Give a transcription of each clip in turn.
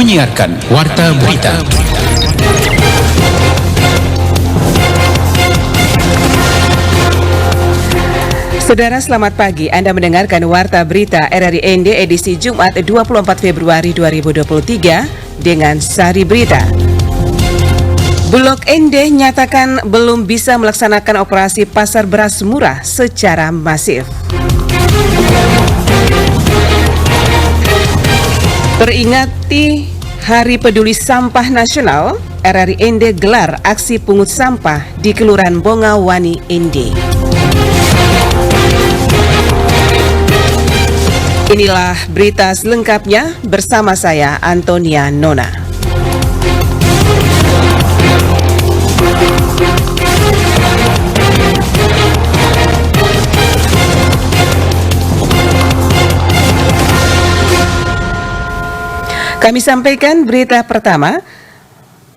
menyiarkan Warta Berita. Saudara, selamat pagi. Anda mendengarkan Warta Berita RRI ND edisi Jumat 24 Februari 2023 dengan Sari Berita. Bulog ND nyatakan belum bisa melaksanakan operasi pasar beras murah secara masif. Peringati Hari Peduli Sampah Nasional, RRI ND gelar aksi pungut sampah di Kelurahan Bongawani ND. Inilah berita selengkapnya bersama saya, Antonia Nona. Kami sampaikan berita pertama.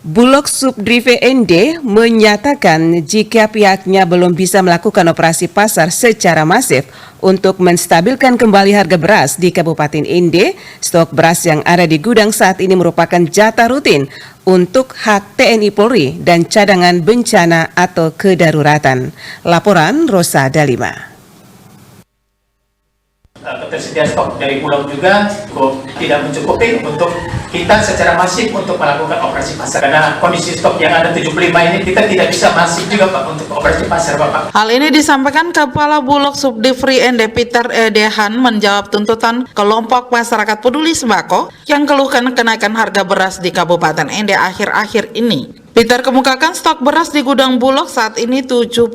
Bulog Subdrive ND menyatakan jika pihaknya belum bisa melakukan operasi pasar secara masif untuk menstabilkan kembali harga beras di Kabupaten ND, stok beras yang ada di gudang saat ini merupakan jatah rutin untuk hak TNI Polri dan cadangan bencana atau kedaruratan. Laporan Rosa Dalima. Ketersediaan stok dari Bulog juga tidak mencukupi untuk kita secara masif untuk melakukan operasi pasar. Karena kondisi stok yang ada 75 ini kita tidak bisa masif juga Pak untuk operasi pasar Bapak. Hal ini disampaikan Kepala Bulog Subdivri ND Peter Edehan menjawab tuntutan kelompok masyarakat peduli sembako yang keluhkan kenaikan harga beras di Kabupaten ND akhir-akhir ini. Peter kemukakan stok beras di gudang Bulog saat ini 75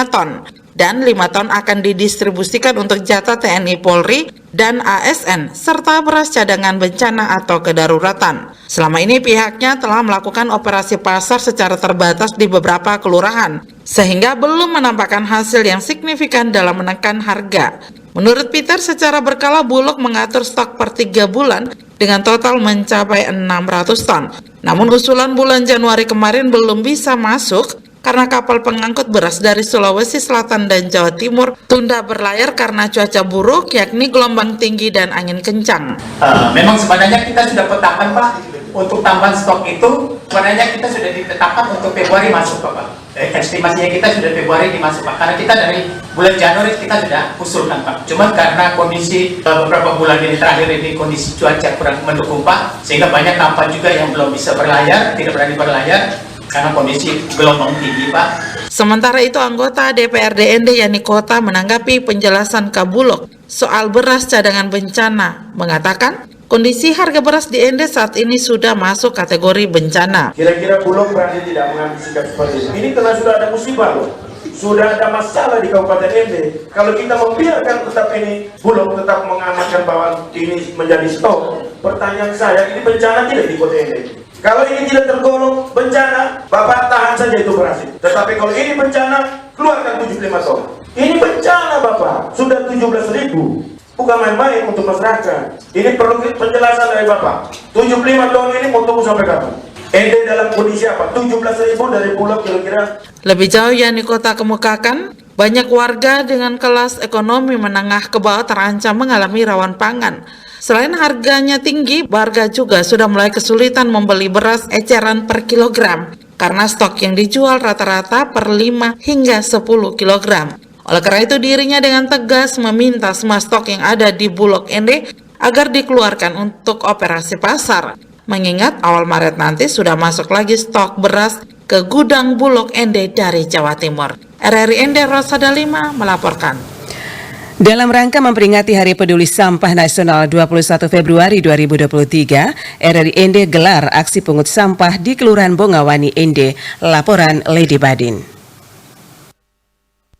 ton. Dan 5 ton akan didistribusikan untuk jatah TNI Polri dan ASN, serta beras cadangan bencana atau kedaruratan. Selama ini pihaknya telah melakukan operasi pasar secara terbatas di beberapa kelurahan, sehingga belum menampakkan hasil yang signifikan dalam menekan harga. Menurut Peter, secara berkala Bulog mengatur stok per 3 bulan dengan total mencapai 600 ton. Namun usulan bulan Januari kemarin belum bisa masuk karena kapal pengangkut beras dari Sulawesi Selatan dan Jawa Timur tunda berlayar karena cuaca buruk, yakni gelombang tinggi dan angin kencang. Memang sebenarnya kita sudah petakan Pak, untuk tambahan stok itu sebenarnya kita sudah ditetapkan untuk Februari masuk Pak. Estimasinya kita sudah Februari dimasuk Pak, karena kita dari bulan Januari kita sudah usulkan Pak. Cuma karena kondisi beberapa bulan ini terakhir ini kondisi cuaca kurang mendukung Pak, sehingga banyak kapal juga yang belum bisa berlayar, tidak berani berlayar karena kondisi gelombang tinggi Pak. Sementara itu anggota DPRD ND Yani Kota menanggapi penjelasan Kabulog soal beras cadangan bencana, mengatakan kondisi harga beras di ND saat ini sudah masuk kategori bencana. Kira-kira Bulog berarti tidak mengambil sikap seperti ini. Ini karena sudah ada musibah loh. Sudah ada masalah di Kabupaten ND. Kalau kita membiarkan tetap ini, Bulog tetap mengamankan bahwa ini menjadi stok. Pertanyaan saya, ini bencana tidak di Kota ND? Kalau ini tidak tergolong bencana, Bapak tahan saja itu beras. Tetapi kalau ini bencana, keluarkan 75 ton. Ini bencana Bapak, sudah 17.000. Bukan main-main untuk masyarakat. Ini perlu penjelasan dari Bapak. 75 ton ini mau tunggu sampai kapan? ND dalam kondisi apa? 17.000 dari Bulog kira-kira. Lebih jauh Yani Kota kemukakan, banyak warga dengan kelas ekonomi menengah ke bawah terancam mengalami rawan pangan. Selain harganya tinggi, warga juga sudah mulai kesulitan membeli beras eceran per kilogram karena stok yang dijual rata-rata per 5 hingga 10 kilogram. Oleh karena itu dirinya dengan tegas meminta semua stok yang ada di Bulog ND agar dikeluarkan untuk operasi pasar. Mengingat awal Maret nanti sudah masuk lagi stok beras ke gudang Bulog ND dari Jawa Timur. RRI ND Rosa Dalima melaporkan. Dalam rangka memperingati Hari Peduli Sampah Nasional 21 Februari 2023, RRI ND gelar aksi pungut sampah di Kelurahan Bongawani ND. Laporan Lady Badin.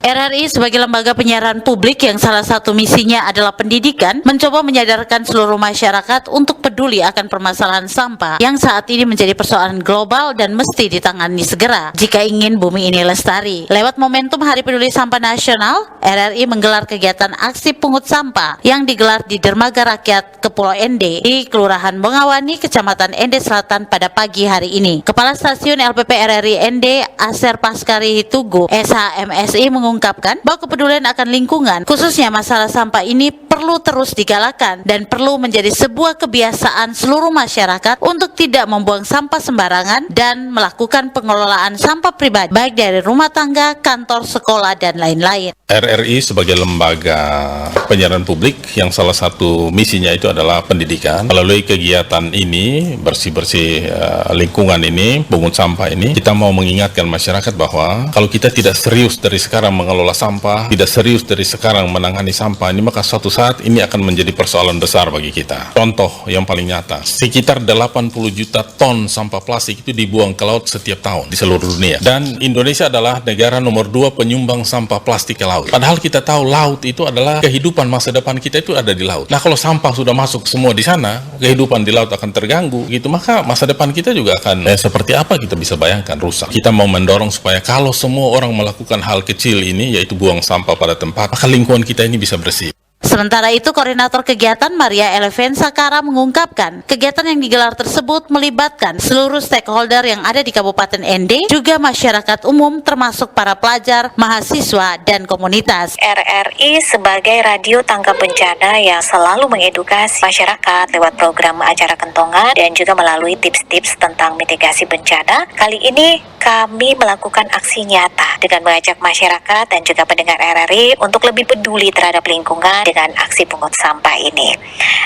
RRI sebagai lembaga penyiaran publik yang salah satu misinya adalah pendidikan, mencoba menyadarkan seluruh masyarakat untuk peduli akan permasalahan sampah yang saat ini menjadi persoalan global dan mesti ditangani segera jika ingin bumi ini lestari. Lewat momentum Hari Peduli Sampah Nasional, RRI menggelar kegiatan aksi pungut sampah yang digelar di Dermaga Rakyat Kepulau ND di Kelurahan Bongawani, Kecamatan ND Selatan pada pagi hari ini. Kepala Stasiun LPP RRI ND Aser Paskari Tugu SHMSI mengungkapkan mengungkapkan bahwa kepedulian akan lingkungan, khususnya masalah sampah ini perlu terus digalakan dan perlu menjadi sebuah kebiasaan seluruh masyarakat untuk tidak membuang sampah sembarangan dan melakukan pengelolaan sampah pribadi, baik dari rumah tangga, kantor, sekolah, dan lain-lain. RRI sebagai lembaga penyiaran publik yang salah satu misinya itu adalah pendidikan. Melalui kegiatan ini, bersih-bersih lingkungan ini, pungut sampah ini, kita mau mengingatkan masyarakat bahwa kalau kita tidak serius dari sekarang mengelola sampah, tidak serius dari sekarang menangani sampah ini, maka suatu saat ini akan menjadi persoalan besar bagi kita. Contoh yang paling nyata, sekitar 80 juta ton sampah plastik itu dibuang ke laut setiap tahun di seluruh dunia. Dan Indonesia adalah negara nomor 2 penyumbang sampah plastik ke laut. Padahal kita tahu laut itu adalah kehidupan masa depan kita itu ada di laut. Nah, kalau sampah sudah masuk semua di sana, kehidupan di laut akan terganggu gitu, maka masa depan kita juga akan seperti apa kita bisa bayangkan, rusak. Kita mau mendorong supaya kalau semua orang melakukan hal kecil ini, yaitu buang sampah pada tempat, maka lingkungan kita ini bisa bersih. Sementara itu, Koordinator Kegiatan Maria Eleven Sakara mengungkapkan, kegiatan yang digelar tersebut melibatkan seluruh stakeholder yang ada di Kabupaten ND, juga masyarakat umum termasuk para pelajar, mahasiswa, dan komunitas. RRI sebagai radio tangga bencana yang selalu mengedukasi masyarakat lewat program acara kentongan dan juga melalui tips-tips tentang mitigasi bencana. Kali ini kami melakukan aksi nyata dengan mengajak masyarakat dan juga pendengar RRI untuk lebih peduli terhadap lingkungan dengan aksi pungut sampah ini.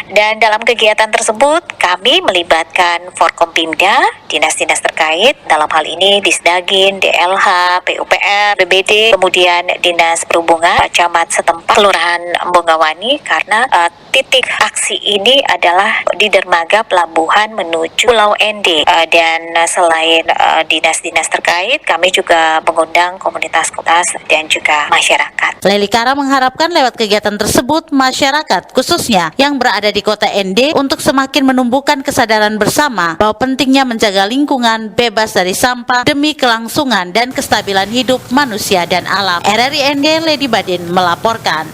Dan dalam kegiatan tersebut kami melibatkan Forkompimda, dinas-dinas terkait, dalam hal ini Disdagin, DLH, PUPR, BBD, kemudian Dinas Perhubungan, camat setempat, Kelurahan Bongawani, karena titik aksi ini adalah di dermaga pelabuhan menuju Pulau ND. Dan selain dinas-dinas terkait, kami juga mengundang komunitas-komunitas dan juga masyarakat. Leli Kara mengharapkan lewat kegiatan tersebut, masyarakat khususnya yang berada di kota ND untuk semakin menumbuhkan kesadaran bersama bahwa pentingnya menjaga lingkungan bebas dari sampah demi kelangsungan dan kestabilan hidup manusia dan alam. RRI ND, Lady Badin melaporkan.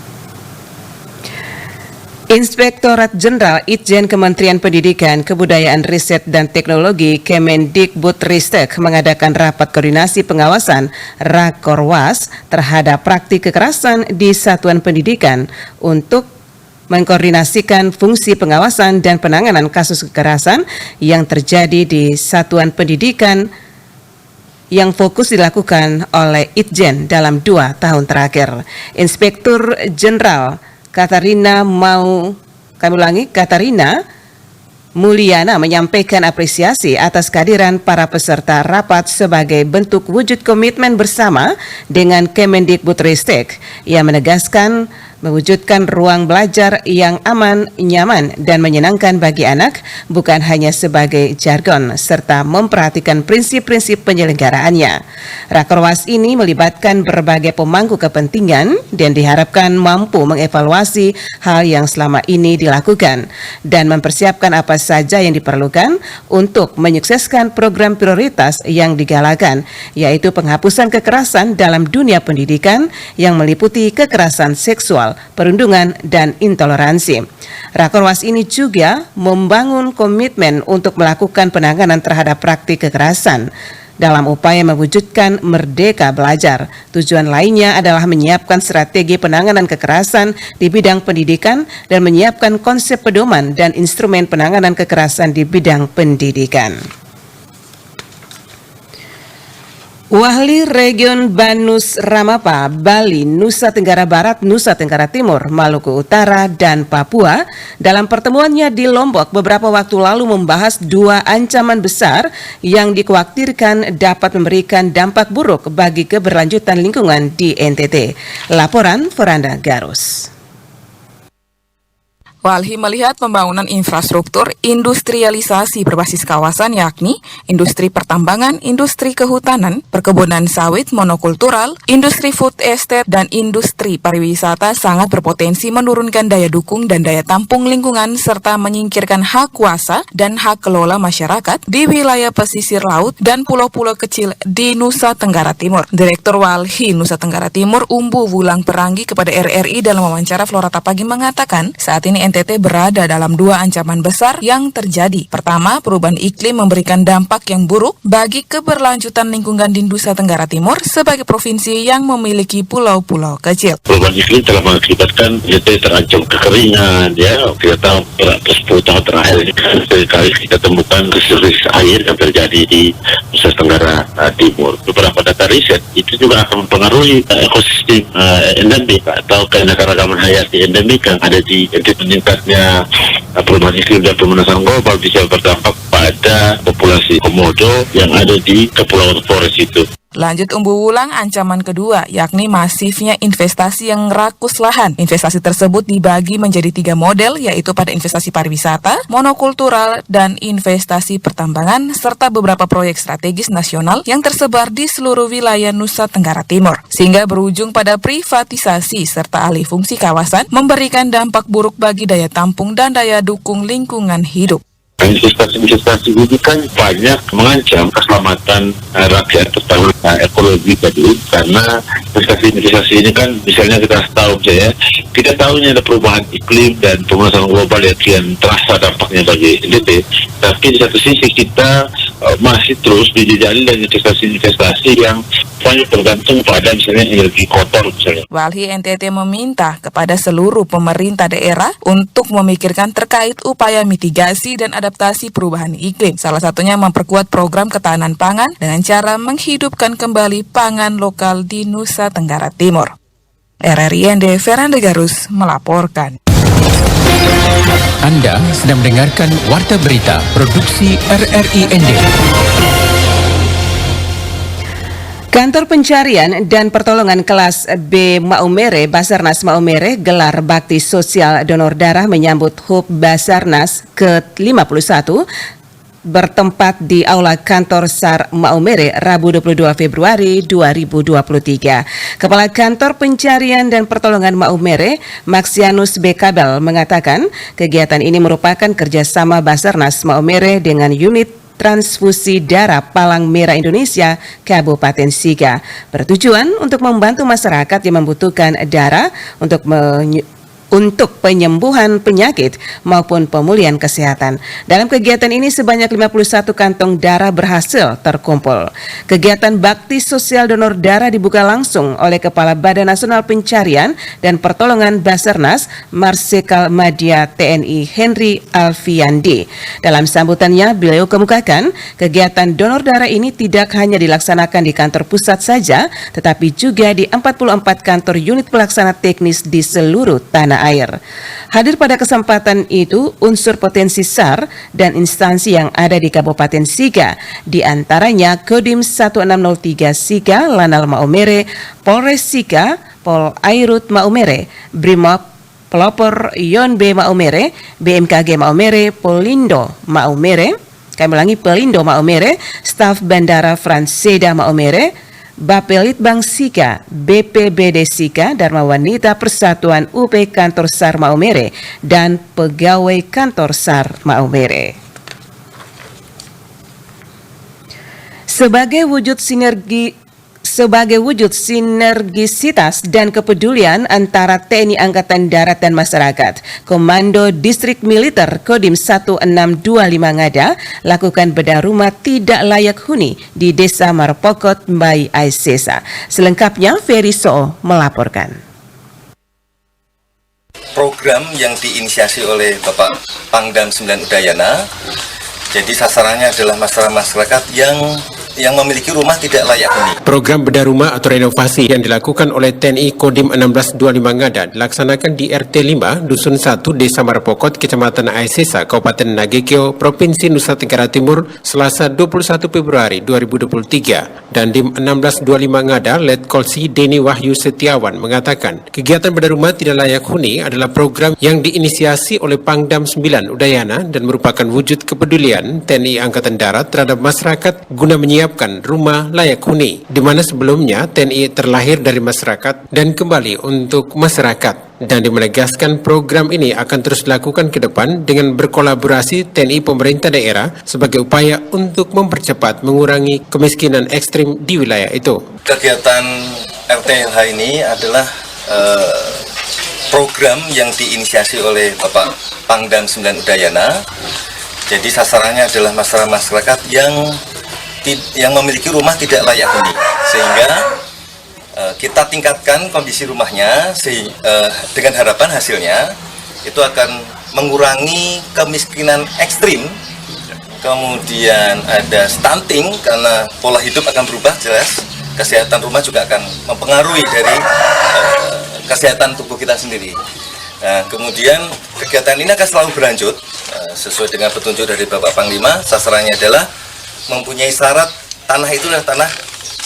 Inspektorat Jenderal Itjen Kementerian Pendidikan, Kebudayaan, Riset, dan Teknologi Kemendikbudristek mengadakan rapat koordinasi pengawasan Rakorwas terhadap praktik kekerasan di satuan pendidikan untuk mengkoordinasikan fungsi pengawasan dan penanganan kasus kekerasan yang terjadi di satuan pendidikan yang fokus dilakukan oleh Itjen dalam 2 tahun terakhir. Inspektur Jenderal Katarina Mulyana menyampaikan apresiasi atas kehadiran para peserta rapat sebagai bentuk wujud komitmen bersama dengan Kemendikbudristek yang menegaskan mewujudkan ruang belajar yang aman, nyaman, dan menyenangkan bagi anak, bukan hanya sebagai jargon, serta memperhatikan prinsip-prinsip penyelenggaraannya. Rakorwas ini melibatkan berbagai pemangku kepentingan dan diharapkan mampu mengevaluasi hal yang selama ini dilakukan dan mempersiapkan apa saja yang diperlukan untuk menyukseskan program prioritas yang digalakan, yaitu penghapusan kekerasan dalam dunia pendidikan yang meliputi kekerasan seksual, perundungan, dan intoleransi. Rakorwas ini juga membangun komitmen untuk melakukan penanganan terhadap praktik kekerasan dalam upaya mewujudkan merdeka belajar. Tujuan lainnya adalah menyiapkan strategi penanganan kekerasan di bidang pendidikan dan menyiapkan konsep pedoman dan instrumen penanganan kekerasan di bidang pendidikan. Wahli Region Banus Ramapa, Bali, Nusa Tenggara Barat, Nusa Tenggara Timur, Maluku Utara, dan Papua dalam pertemuannya di Lombok beberapa waktu lalu membahas 2 ancaman besar yang dikhawatirkan dapat memberikan dampak buruk bagi keberlanjutan lingkungan di NTT. Laporan Feranda Garus. Walhi melihat pembangunan infrastruktur industrialisasi berbasis kawasan yakni industri pertambangan, industri kehutanan, perkebunan sawit monokultural, industri food estate, dan industri pariwisata sangat berpotensi menurunkan daya dukung dan daya tampung lingkungan serta menyingkirkan hak kuasa dan hak kelola masyarakat di wilayah pesisir laut dan pulau-pulau kecil di Nusa Tenggara Timur. Direktur Walhi Nusa Tenggara Timur, Umbu Wulang Peranggi, kepada RRI dalam wawancara Flora Tapagi mengatakan saat ini NTT berada dalam dua ancaman besar yang terjadi. Pertama, perubahan iklim memberikan dampak yang buruk bagi keberlanjutan lingkungan di Nusa Tenggara Timur sebagai provinsi yang memiliki pulau-pulau kecil. Perubahan iklim telah mengakibatkan NTT terancam kekeringan, ya. Kita tahu 10 tahun terakhir ini kan sekali kita temukan krisis air yang terjadi di Nusa Tenggara Timur. Beberapa data riset itu juga akan mempengaruhi ekosistem endemik atau keanekaragaman hayati endemik yang ada di meningkatnya perubahan iklim dan pemanasan global bisa berdampak pada populasi komodo yang ada di Kepulauan Flores itu. Lanjut Umbu Wulang, ancaman kedua yakni masifnya investasi yang rakus lahan. Investasi tersebut dibagi menjadi 3 model, yaitu pada investasi pariwisata, monokultural, dan investasi pertambangan, serta beberapa proyek strategis nasional yang tersebar di seluruh wilayah Nusa Tenggara Timur. Sehingga berujung pada privatisasi serta alih fungsi kawasan, memberikan dampak buruk bagi daya tampung dan daya dukung lingkungan hidup. Investasi ini kan banyak mengancam keselamatan rakyat, terutama ekologi tadi, karena investasi ini kan misalnya kita tahu ini ada perubahan iklim dan pemanasan global yang kian terasa dampaknya bagi NTT, tapi di satu sisi kita masih terus dijajali dengan investasi yang banyak tergantung pada misalnya energi kotor misalnya. Walhi NTT meminta kepada seluruh pemerintah daerah untuk memikirkan terkait upaya mitigasi dan adaptasi perubahan iklim. Salah satunya memperkuat program ketahanan pangan dengan cara menghidupkan kembali pangan lokal di Nusa Tenggara Timur. RRIND Veranda Garus melaporkan. Anda sedang mendengarkan Warta Berita Produksi RRIND. Kantor Pencarian dan Pertolongan Kelas B Maumere, Basarnas Maumere, gelar bakti sosial donor darah menyambut HUB Basarnas ke-51 bertempat di Aula Kantor SAR Maumere, Rabu 22 Februari 2023. Kepala Kantor Pencarian dan Pertolongan Maumere, Maxianus B. Kabel, mengatakan kegiatan ini merupakan kerjasama Basarnas Maumere dengan unit transfusi darah Palang Merah Indonesia Kabupaten Siga, bertujuan untuk membantu masyarakat yang membutuhkan darah untuk penyembuhan penyakit maupun pemulihan kesehatan. Dalam kegiatan ini sebanyak 51 kantong darah berhasil terkumpul. Kegiatan bakti sosial donor darah dibuka langsung oleh Kepala Badan Nasional Pencarian dan Pertolongan Basarnas Marsikal Madya TNI Henry Alfiandi. Dalam sambutannya, beliau kemukakan kegiatan donor darah ini tidak hanya dilaksanakan di kantor pusat saja, tetapi juga di 44 kantor unit pelaksana teknis di seluruh tanah air. Hadir pada kesempatan itu unsur potensi SAR dan instansi yang ada di Kabupaten Siga, di antaranya Kodim 1603 Siga, Lanal Maumere, Polres Siga, Pol Airut Maumere, Brimob, Pelopor Yon B Maumere, BMKG Maumere, Polindo Maumere, Pelindo Maumere, Staf Bandara Franseda Maumere, Bapelitbang Sika, BPBD Sika, Dharma Wanita Persatuan UP Kantor SAR Maumere, dan pegawai Kantor SAR Maumere. Sebagai wujud sinergisitas dan kepedulian antara TNI Angkatan Darat dan masyarakat, Komando Distrik Militer Kodim 1625 Ngada lakukan bedah rumah tidak layak huni di Desa Marpokot, Mbai Aisesa. Selengkapnya Ferry So melaporkan. Program yang diinisiasi oleh Bapak Pangdam 9 Udayana, jadi sasarannya adalah masyarakat yang memiliki rumah tidak layak huni. Program bedah rumah atau renovasi yang dilakukan oleh TNI Kodim 1625 Ngada dilaksanakan di RT 5 Dusun 1 Desa Marpokot, Kecamatan Aisesa, Kabupaten Nagekeo, Provinsi Nusa Tenggara Timur, Selasa 21 Februari 2023. Dan Dim 1625 Ngada, Letkolsi Deni Wahyu Setiawan mengatakan, kegiatan bedah rumah tidak layak huni adalah program yang diinisiasi oleh Pangdam 9 Udayana dan merupakan wujud kepedulian TNI Angkatan Darat terhadap masyarakat guna menyiapkan rumah layak huni, di mana sebelumnya TNI terlahir dari masyarakat dan kembali untuk masyarakat. Dan menegaskan program ini akan terus dilakukan ke depan dengan berkolaborasi TNI pemerintah daerah sebagai upaya untuk mempercepat mengurangi kemiskinan ekstrim di wilayah itu. Kegiatan RTLH ini adalah program yang diinisiasi oleh Bapak Pangdam 9 Udayana. Jadi sasarannya adalah masyarakat yang memiliki rumah tidak layak huni, sehingga kita tingkatkan kondisi rumahnya dengan harapan hasilnya itu akan mengurangi kemiskinan ekstrim. Kemudian ada stunting karena pola hidup akan berubah jelas. Kesehatan rumah juga akan mempengaruhi dari kesehatan tubuh kita sendiri. Nah, kemudian kegiatan ini akan selalu berlanjut sesuai dengan petunjuk dari Bapak Panglima. Sasarannya adalah mempunyai syarat tanah itu adalah tanah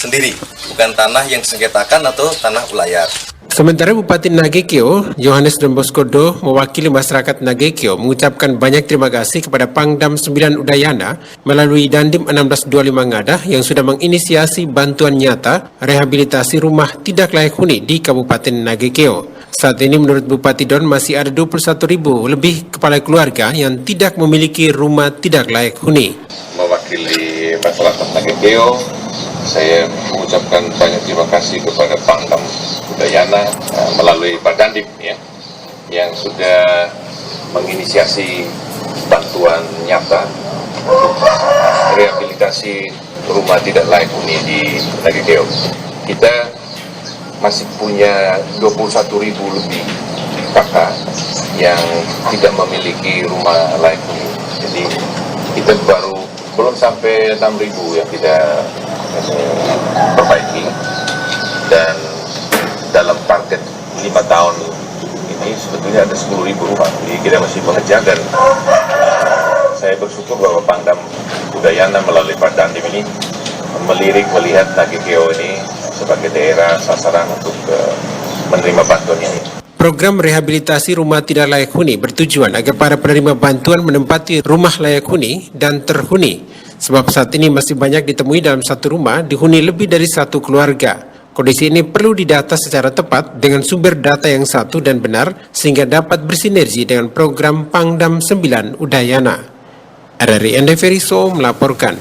sendiri, bukan tanah yang disengketakan atau tanah ulayar. Sementara Bupati Nagekeo, Yohanes Demboskodo, mewakili masyarakat Nagekeo mengucapkan banyak terima kasih kepada Pangdam 9 Udayana melalui Dandim 1625 Ngadah yang sudah menginisiasi bantuan nyata rehabilitasi rumah tidak layak huni di Kabupaten Nagekeo. Saat ini menurut Bupati Don masih ada 21.000 lebih kepala keluarga yang tidak memiliki rumah tidak layak huni. Mewakili masyarakat Nagekeo, saya mengucapkan banyak terima kasih kepada Pangdam Udayana melalui Pak Dandim yang sudah menginisiasi bantuan nyata rehabilitasi rumah tidak layak huni di Nagekeo. Kita masih punya 21.000 lebih kakak yang tidak memiliki rumah layak huni. Jadi kita belum sampai 6.000 yang kita perbaiki, dan dalam target 5 tahun ini sebetulnya ada 10.000 rumah. Jadi kita masih mengejar, dan saya bersyukur bahwa Pangdam Udayana melalui Pak Dandim ini melihat Nagekeo ini sebagai daerah sasaran untuk menerima bantuan ini. Program rehabilitasi rumah tidak layak huni bertujuan agar para penerima bantuan menempati rumah layak huni dan terhuni. Sebab saat ini masih banyak ditemui dalam satu rumah dihuni lebih dari satu keluarga. Kondisi ini perlu didata secara tepat dengan sumber data yang satu dan benar sehingga dapat bersinergi dengan program Pangdam 9 Udayana. RRI Endeveriso melaporkan.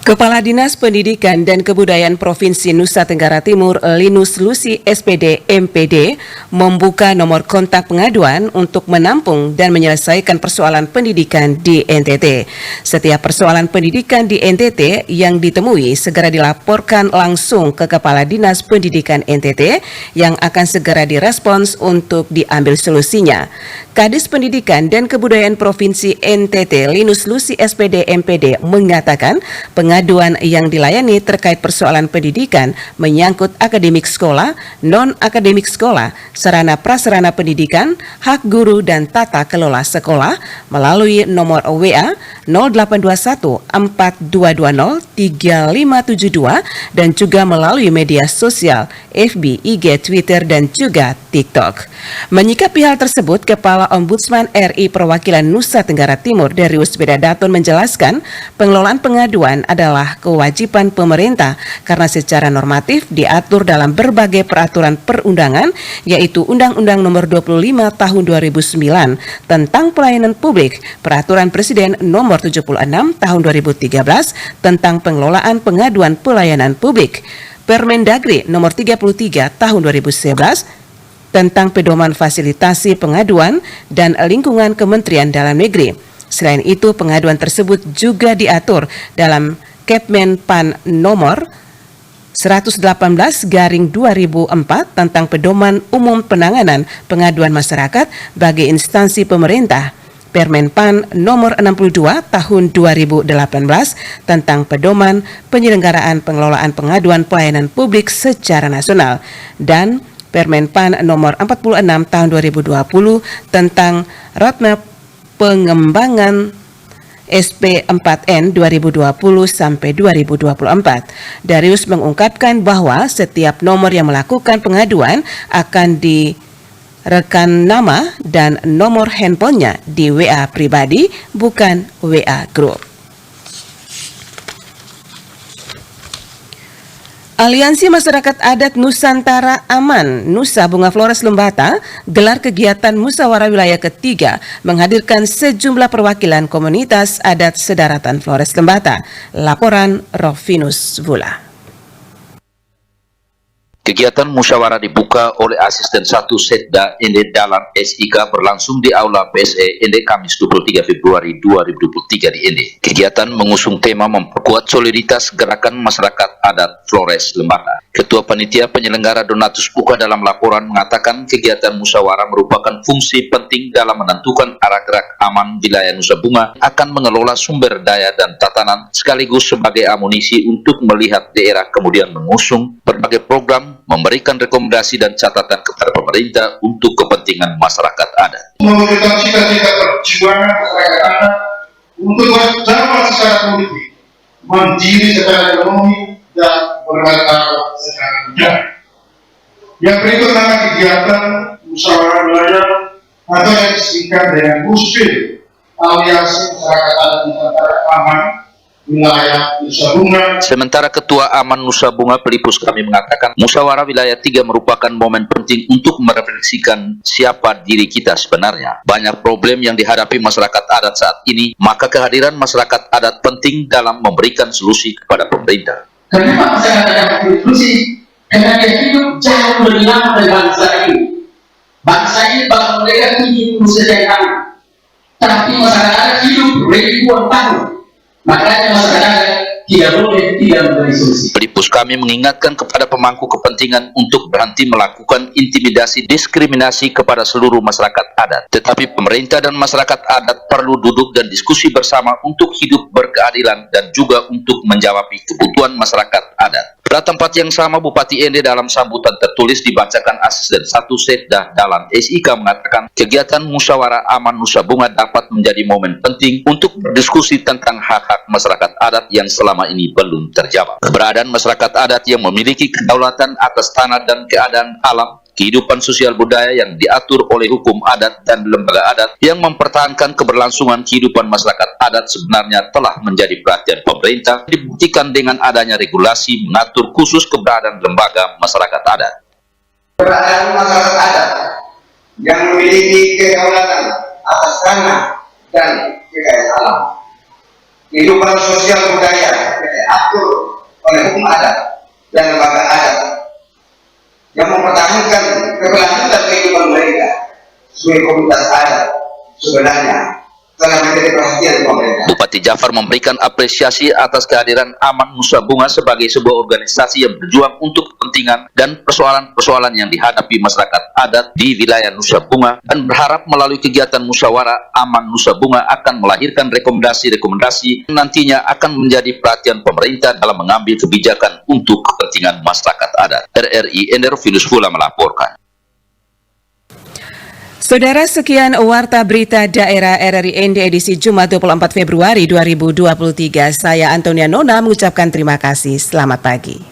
Kepala Dinas Pendidikan dan Kebudayaan Provinsi Nusa Tenggara Timur Linus Lusi SPD MPD membuka nomor kontak pengaduan untuk menampung dan menyelesaikan persoalan pendidikan di NTT. Setiap persoalan pendidikan di NTT yang ditemui segera dilaporkan langsung ke Kepala Dinas Pendidikan NTT yang akan segera direspons untuk diambil solusinya. Kadis Pendidikan dan Kebudayaan Provinsi NTT Linus Lusi SPD MPD mengatakan pengaduan yang dilayani terkait persoalan pendidikan menyangkut akademik sekolah, non-akademik sekolah, sarana prasarana pendidikan, hak guru dan tata kelola sekolah melalui nomor WA 0821 4220 3572 dan juga melalui media sosial FB, IG, Twitter dan juga TikTok. Menyikapi hal tersebut, Kepala Ombudsman RI Perwakilan Nusa Tenggara Timur Darius Bedadaton menjelaskan pengelolaan pengaduan adalah kewajiban pemerintah karena secara normatif diatur dalam berbagai peraturan perundangan yaitu Undang-Undang Nomor 25 Tahun 2009 tentang Pelayanan Publik, Peraturan Presiden Nomor 76 Tahun 2013 tentang pengelolaan pengaduan pelayanan publik, Permendagri Nomor 33 Tahun 2011 tentang pedoman fasilitasi pengaduan dan lingkungan Kementerian Dalam Negeri. Selain itu, pengaduan tersebut juga diatur dalam Kepmenpan nomor 118/2004 tentang pedoman umum penanganan pengaduan masyarakat bagi instansi pemerintah, Permenpan nomor 62 tahun 2018 tentang pedoman penyelenggaraan pengelolaan pengaduan pelayanan publik secara nasional, dan Permenpan nomor 46 tahun 2020 tentang roadmap pengembangan SP4N 2020 sampai 2024. Darius mengungkapkan bahwa setiap nomor yang melakukan pengaduan akan direkam nama dan nomor handphonenya di WA pribadi, bukan WA grup. Aliansi Masyarakat Adat Nusantara Aman Nusa Bunga Flores Lembata gelar kegiatan musyawarah wilayah ketiga menghadirkan sejumlah perwakilan komunitas adat Sedaratan Flores Lembata. Laporan Rofinus Vula. Kegiatan musyawarah dibuka oleh Asisten 1 Setda Ende Dalan SIK berlangsung di Aula PSE Ende Kamis 23 Februari 2023 di Ende. Kegiatan mengusung tema memperkuat soliditas gerakan masyarakat adat Flores Lembaga. Ketua Panitia Penyelenggara Donatus Buka dalam laporan mengatakan kegiatan musyawarah merupakan fungsi penting dalam menentukan arah gerak aman wilayah Nusa Bunga akan mengelola sumber daya dan tatanan sekaligus sebagai amunisi untuk melihat daerah kemudian mengusung berbagai program, memberikan rekomendasi dan catatan kepada pemerintah untuk kepentingan masyarakat adat. Mewujudkan cita-cita perjuangan masyarakat adat untuk berdamai secara politik, mandiri secara ekonomi, dan bermartabat secara budaya. Yang berikut nama kegiatan musyawarah wilayah atau yang disingkat dengan MUSFIL, Aliansi Masyarakat Adat Nusantara Aman Wilayah Nusa Bunga. Sementara Ketua Aman Nusa Bunga Pelipus kami mengatakan musyawarah wilayah 3 merupakan momen penting untuk merefleksikan siapa diri kita sebenarnya. Banyak problem yang dihadapi masyarakat adat saat ini, maka kehadiran masyarakat adat penting dalam memberikan solusi kepada pemerintah. Kenapa masyarakat adat solusi? Karena dia hidup jauh lebih lama dari bangsa ini. Bangsa ini bakal mereka 70 sekian tahun, tapi masyarakat adat hidup ribuan tahun. Makanya masyarakat tidak boleh tidak memberi solusi. Pelipus kami mengingatkan kepada pemangku kepentingan untuk berhenti melakukan intimidasi diskriminasi kepada seluruh masyarakat adat. Tetapi pemerintah dan masyarakat adat perlu duduk dan diskusi bersama untuk hidup berkeadilan dan juga untuk menjawab kebutuhan masyarakat adat. Pada tempat yang sama, Bupati Ende dalam sambutan tertulis dibacakan Asisten 1 Setda Dalan SIK mengatakan kegiatan musyawarah aman Nusa Bunga dapat menjadi momen penting untuk berdiskusi tentang hak-hak masyarakat adat yang selama ini belum terjawab. Keberadaan masyarakat adat yang memiliki kedaulatan atas tanah dan keadaan alam, kehidupan sosial budaya yang diatur oleh hukum adat dan lembaga adat yang mempertahankan keberlangsungan kehidupan masyarakat adat sebenarnya telah menjadi perhatian pemerintah, dibuktikan dengan adanya regulasi mengatur khusus keberadaan lembaga masyarakat adat. Keberadaan masyarakat adat yang memiliki kedaulatan atas tanah dan kekayaan alam, kehidupan sosial budaya yang diatur oleh hukum adat dan lembaga adat yang mempertahankan keberlanjutan kehidupan mereka sebagai komunitas adat sebenarnya telah menjadi perhatian pemerintah. Bupati Jafar memberikan apresiasi atas kehadiran Aman Nusa Bunga sebagai sebuah organisasi yang berjuang untuk kepentingan dan persoalan-persoalan yang dihadapi masyarakat adat di wilayah Nusa Bunga dan berharap melalui kegiatan musyawarah Aman Nusa Bunga akan melahirkan rekomendasi-rekomendasi yang nantinya akan menjadi perhatian pemerintah dalam mengambil kebijakan untuk kepentingan masyarakat adat. RRI Ender Filus Fula melaporkan. Saudara, sekian Warta Berita Daerah RRI Ende edisi Jumat 24 Februari 2023. Saya Antonia Nona mengucapkan terima kasih. Selamat pagi.